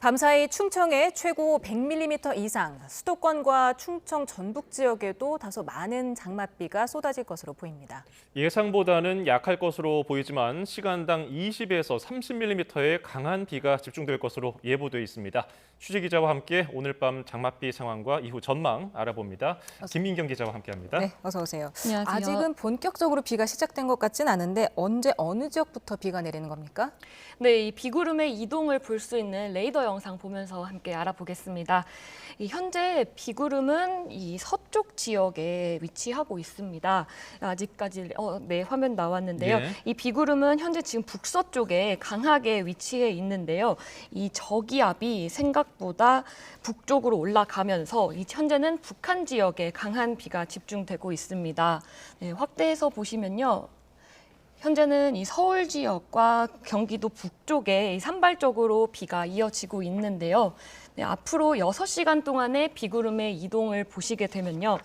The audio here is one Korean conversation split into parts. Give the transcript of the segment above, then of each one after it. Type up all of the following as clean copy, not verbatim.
밤사이 충청에 최고 100mm 이상, 수도권과 충청 전북 지역에도 다소 많은 장맛비가 쏟아질 것으로 보입니다. 예상보다는 약할 것으로 보이지만 시간당 20에서 30mm의 강한 비가 집중될 것으로 예보돼 있습니다. 취재 기자와 함께 오늘 밤 장맛비 상황과 이후 전망 알아봅니다. 김민경 기자와 함께합니다. 네, 어서 오세요. 안녕하세요. 아직은 본격적으로 비가 시작된 것 같진 않은데 언제 어느 지역부터 비가 내리는 겁니까? 네, 이 비구름의 이동을 볼 수 있는 레이더 영상 보면서 함께 알아보겠습니다. 현재 비구름은 이 서쪽 지역에 위치하고 있습니다. 아직까지 네, 화면 나왔는데요. 예. 이 비구름은 현재 지금 북서쪽에 강하게 위치해 있는데요. 이 저기압이 생각보다 북쪽으로 올라가면서 현재는 북한 지역에 강한 비가 집중되고 있습니다. 네, 확대해서 보시면요. 현재는 이 서울 지역과 경기도 북쪽에 산발적으로 비가 이어지고 있는데요. 네, 앞으로 6시간 동안의 비구름의 이동을 보시게 되면요.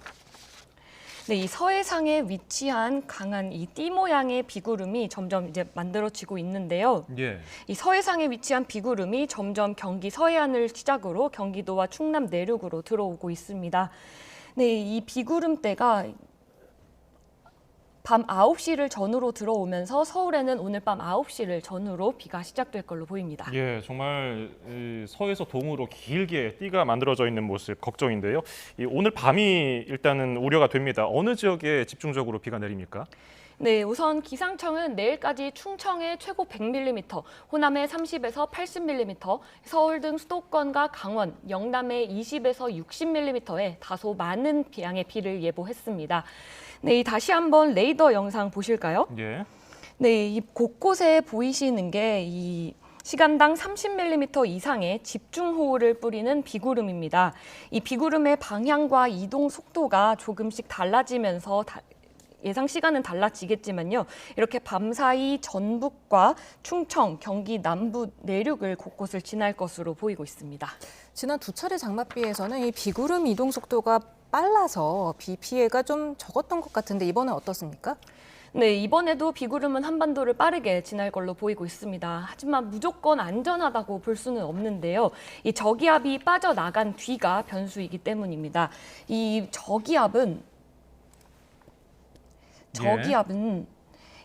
네, 이 서해상에 위치한 강한 이 띠 모양의 비구름이 점점 이제 만들어지고 있는데요. 예. 이 서해상에 위치한 비구름이 점점 경기 서해안을 시작으로 경기도와 충남 내륙으로 들어오고 있습니다. 네, 이 비구름대가 밤 9시를 전후로 들어오면서 서울에는 오늘 밤 9시를 전후로 비가 시작될 걸로 보입니다. 예, 정말 서에서 동으로 길게 띠가 만들어져 있는 모습 걱정인데요. 오늘 밤이 일단은 우려가 됩니다. 어느 지역에 집중적으로 비가 내립니까? 네, 우선 기상청은 내일까지 충청에 최고 100mm, 호남에 30에서 80mm, 서울 등 수도권과 강원, 영남에 20에서 60mm의 다소 많은 양의 비를 예보했습니다. 네, 다시 한번 레이더 영상 보실까요? 예. 네, 이 곳곳에 보이시는 게 이 시간당 30mm 이상의 집중호우를 뿌리는 비구름입니다. 이 비구름의 방향과 이동 속도가 조금씩 달라지면서 예상 시간은 달라지겠지만요. 이렇게 밤사이 전북과 충청, 경기 남부 내륙을 곳곳을 지날 것으로 보이고 있습니다. 지난 두 차례 장맛비에서는 이 비구름 이동 속도가 빨라서 비 피해가 좀 적었던 것 같은데 이번엔 어떻습니까? 네, 이번에도 비구름은 한반도를 빠르게 지날 걸로 보이고 있습니다. 하지만 무조건 안전하다고 볼 수는 없는데요. 이 저기압이 빠져나간 뒤가 변수이기 때문입니다. 이 저기압은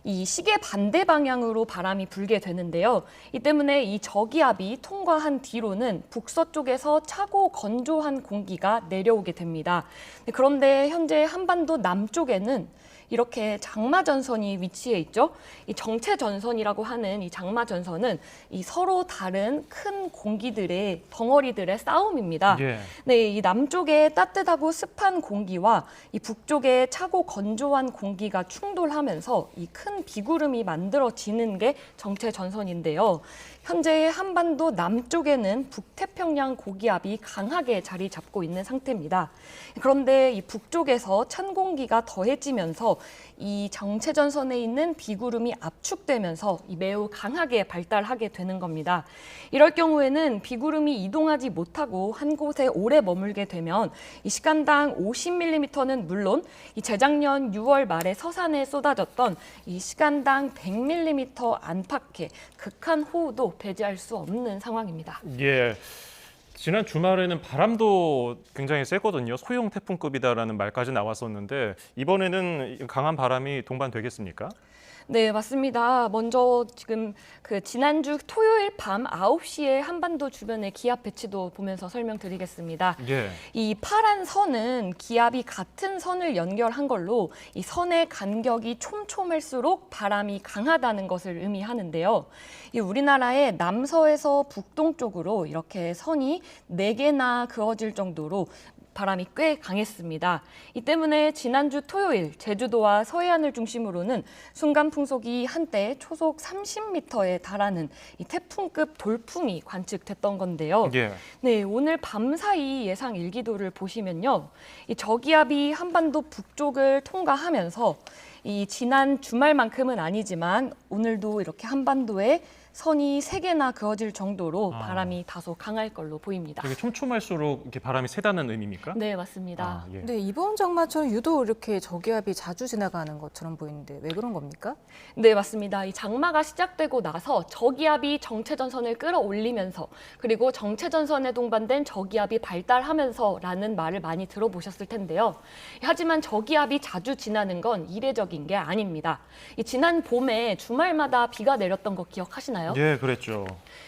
이 시계 반대 방향으로 바람이 불게 되는데요. 이 때문에 이 저기압이 통과한 뒤로는 북서쪽에서 차고 건조한 공기가 내려오게 됩니다. 그런데 현재 한반도 남쪽에는 이렇게 장마전선이 위치해 있죠. 이 정체전선이라고 하는 이 장마전선은 이 서로 다른 큰 공기들의 덩어리들의 싸움입니다. 예. 네, 이 남쪽에 따뜻하고 습한 공기와 이 북쪽에 차고 건조한 공기가 충돌하면서 이 큰 비구름이 만들어지는 게 정체전선인데요. 현재 한반도 남쪽에는 북태평양 고기압이 강하게 자리 잡고 있는 상태입니다. 그런데 이 북쪽에서 찬 공기가 더해지면서 이 정체전선에 있는 비구름이 압축되면서 매우 강하게 발달하게 되는 겁니다. 이럴 경우에는 비구름이 이동하지 못하고 한 곳에 오래 머물게 되면 이 시간당 50mm는 물론 이 재작년 6월 말에 서산에 쏟아졌던 이 시간당 100mm 안팎의 극한 호우도 배제할 수 없는 상황입니다. 예. 지난 주말에는 바람도 굉장히 세거든요. 소형 태풍급이다라는 말까지 나왔었는데 이번에는 강한 바람이 동반되겠습니까? 네, 맞습니다. 먼저 지금 지난주 토요일 밤 9시에 한반도 주변의 기압 배치도 보면서 설명드리겠습니다. 예. 이 파란 선은 기압이 같은 선을 연결한 걸로 이 선의 간격이 촘촘할수록 바람이 강하다는 것을 의미하는데요. 이 우리나라의 남서에서 북동쪽으로 이렇게 선이 4개나 그어질 정도로 바람이 꽤 강했습니다. 이 때문에 지난주 토요일 제주도와 서해안을 중심으로는 순간 풍속이 한때 초속 30m에 달하는 이 태풍급 돌풍이 관측됐던 건데요. 예. 네, 오늘 밤 사이 예상 일기도를 보시면요. 이 저기압이 한반도 북쪽을 통과하면서 이 지난 주말만큼은 아니지만 오늘도 이렇게 한반도에 선이 3개나 그어질 정도로 아. 바람이 다소 강할 걸로 보입니다. 되게 촘촘할수록 이렇게 바람이 세다는 의미입니까? 네, 맞습니다. 아, 예. 근데 이번 장마처럼 유독 이렇게 저기압이 자주 지나가는 것처럼 보이는데 왜 그런 겁니까? 네, 맞습니다. 이 장마가 시작되고 나서 저기압이 정체전선을 끌어올리면서 그리고 정체전선에 동반된 저기압이 발달하면서라는 말을 많이 들어보셨을 텐데요. 하지만 저기압이 자주 지나는 건 이례적인 게 아닙니다. 이 지난 봄에 주말마다 비가 내렸던 거 기억하시나요? 예, 그랬죠.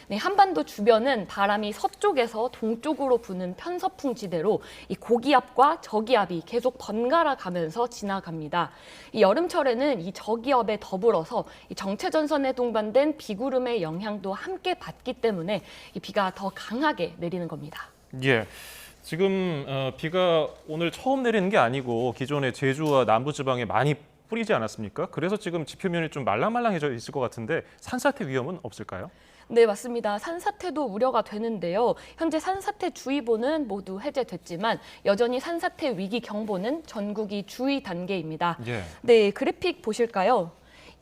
네, 한반도 주변은 바람이 서쪽에서 동쪽으로 부는 편서풍 지대로 이 고기압과 저기압이 계속 번갈아 가면서 지나갑니다. 이 여름철에는 이 저기압에 더불어서 이 정체전선에 동반된 비구름의 영향도 함께 받기 때문에 이 비가 더 강하게 내리는 겁니다. 예. 지금 비가 오늘 처음 내리는 게 아니고 기존에 제주와 남부지방에 많이 뿌리지 않았습니까? 그래서 지금 지표면이 좀 말랑말랑해져 있을 것 같은데 산사태 위험은 없을까요? 네, 맞습니다. 산사태도 우려가 되는데요. 현재 산사태주의보는 모두 해제됐지만 여전히 산사태 위기 경보는 전국이 주의 단계입니다. 예. 네, 그래픽 보실까요?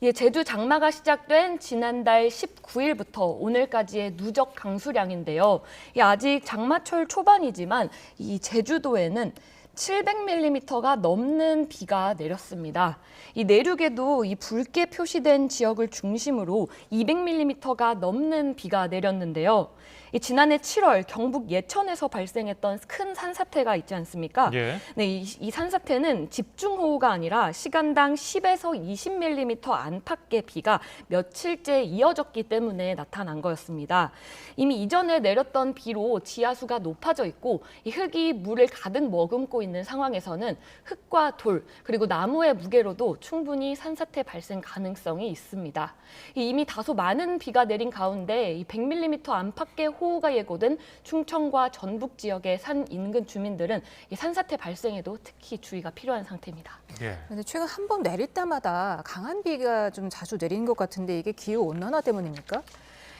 예, 제주 장마가 시작된 지난달 19일부터 오늘까지의 누적 강수량인데요. 아직 장마철 초반이지만 이 제주도에는 700mm가 넘는 비가 내렸습니다. 이 내륙에도 이 붉게 표시된 지역을 중심으로 200mm가 넘는 비가 내렸는데요. 이 지난해 7월 경북 예천에서 발생했던 큰 산사태가 있지 않습니까? 예. 네, 이 산사태는 집중호우가 아니라 시간당 10에서 20mm 안팎의 비가 며칠째 이어졌기 때문에 나타난 거였습니다. 이미 이전에 내렸던 비로 지하수가 높아져 있고 이 흙이 물을 가득 머금고 있는 상황에서는 흙과 돌 그리고 나무의 무게로도 충분히 산사태 발생 가능성이 있습니다. 이미 다소 많은 비가 내린 가운데 이 100mm 안팎의 호우가 예고된 충청과 전북 지역의 산 인근 주민들은 이 산사태 발생에도 특히 주의가 필요한 상태입니다. 예. 근데 최근 한 번 내릴 때마다 강한 비가 좀 자주 내리는 것 같은데 이게 기후 온난화 때문입니까?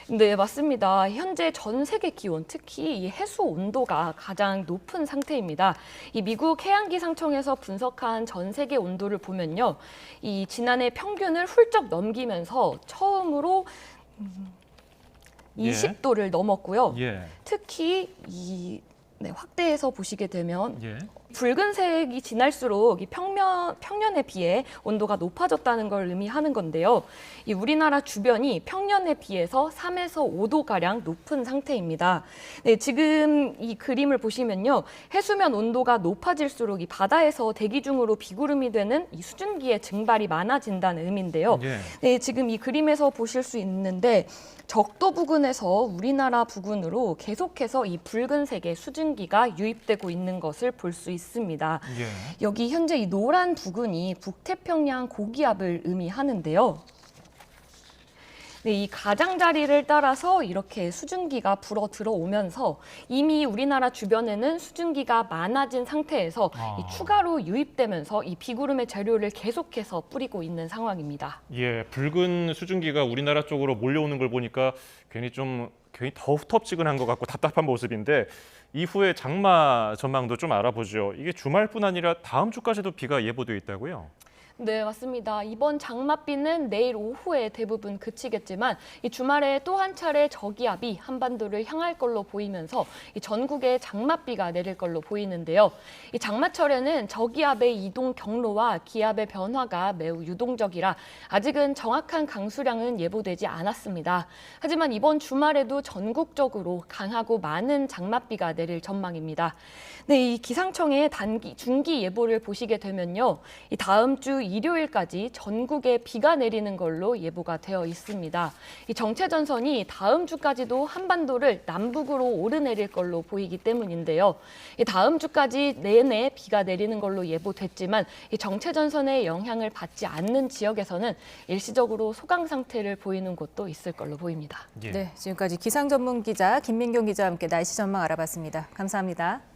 네, 맞습니다. 현재 전 세계 기온, 특히 이 해수 온도가 가장 높은 상태입니다. 이 미국 해양기상청에서 분석한 전 세계 온도를 보면요, 이 지난해 평균을 훌쩍 넘기면서 처음으로 20도를 넘었고요. 예. 특히 확대해서 보시게 되면 예. 붉은색이 지날수록 이 평년에 비해 온도가 높아졌다는 걸 의미하는 건데요. 이 우리나라 주변이 평년에 비해서 3에서 5도가량 높은 상태입니다. 네, 지금 이 그림을 보시면요. 해수면 온도가 높아질수록 이 바다에서 대기 중으로 비구름이 되는 이 수증기의 증발이 많아진다는 의미인데요. 예. 네, 지금 이 그림에서 보실 수 있는데 적도 부근에서 우리나라 부근으로 계속해서 이 붉은색의 수증기가 유입되고 있는 것을 볼 수 있습니다. 예. 여기 현재 이 노란 부근이 북태평양 고기압을 의미하는데요. 네, 이 가장자리를 따라서 이렇게 수증기가 불어 들어오면서 이미 우리나라 주변에는 수증기가 많아진 상태에서 이 추가로 유입되면서 이 비구름의 재료를 계속해서 뿌리고 있는 상황입니다. 예, 붉은 수증기가 우리나라 쪽으로 몰려오는 걸 보니까 괜히 더 후텁지근한 것 같고 답답한 모습인데 이후에 장마 전망도 좀 알아보죠. 이게 주말뿐 아니라 다음 주까지도 비가 예보돼 있다고요? 네, 맞습니다. 이번 장맛비는 내일 오후에 대부분 그치겠지만 이 주말에 또 한 차례 저기압이 한반도를 향할 걸로 보이면서 이 전국에 장맛비가 내릴 걸로 보이는데요. 이 장마철에는 저기압의 이동 경로와 기압의 변화가 매우 유동적이라 아직은 정확한 강수량은 예보되지 않았습니다. 하지만 이번 주말에도 전국적으로 강하고 많은 장맛비가 내릴 전망입니다. 네, 이 기상청의 중기 예보를 보시게 되면요. 이 다음 주 일요일까지 전국에 비가 내리는 걸로 예보가 되어 있습니다. 이 정체전선이 다음 주까지도 한반도를 남북으로 오르내릴 걸로 보이기 때문인데요. 이 다음 주까지 내내 비가 내리는 걸로 예보됐지만 이 정체전선의 영향을 받지 않는 지역에서는 일시적으로 소강 상태를 보이는 곳도 있을 걸로 보입니다. 예. 네, 지금까지 기상 전문 기자 김민경 기자와 함께 날씨 전망 알아봤습니다. 감사합니다.